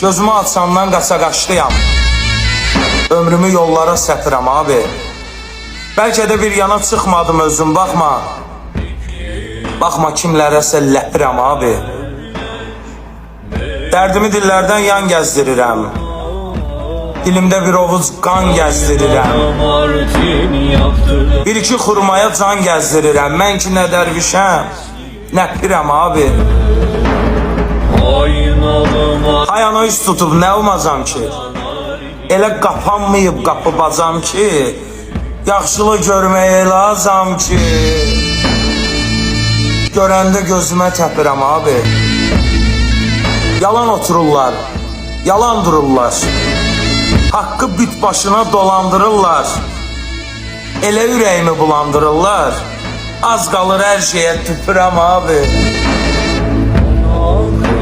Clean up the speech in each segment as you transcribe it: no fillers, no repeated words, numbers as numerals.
Gözümü açandan qaçaqaçlıyam. Ömrümü yollara səpirəm abi. Bəlkə də bir yana çıxmadım özüm, baxma. Baxma kimlərəsə ləpirəm abi. Dərdimi dillərdən yan gəzdirirəm. Dilimdə bir ovuc qan gəzdirirəm. Bir iki xurmaya can gəzdirirəm. Mən ki nə dərvişəm, nə pirəm abi. Ayana üst tutub nə olmazam ki? Elə qapanmayıb qapı bacam ki, yaxşılı görməyə lazım ki, görəndə gözümə təpirəm abi. Yalan otururlar, yalan dururlar. Hakkı bit başına dolandırırlar. Elə ürəyimi bulandırırlar. Az qalır hər şeyə tüpürəm abi.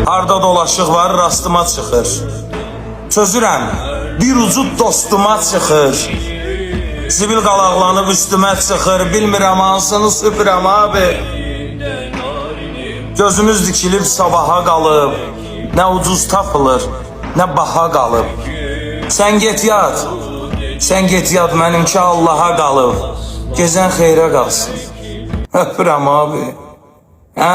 Harda dolaşıq var rastıma çıxır. Çözürəm, bir ucu dostuma çıxır. Zibil qalaqlanıb üstümə çıxır. Bilmirəm hansını süpürəm abi. Gözümüz dikilib sabaha qalıb. Nə ucuz tapılır, nə baha qalıb. Sən get yat, sən get yat, mənimki Allaha qalıb. Gezən xeyrə qalsın. Öpürəm abi. Hə?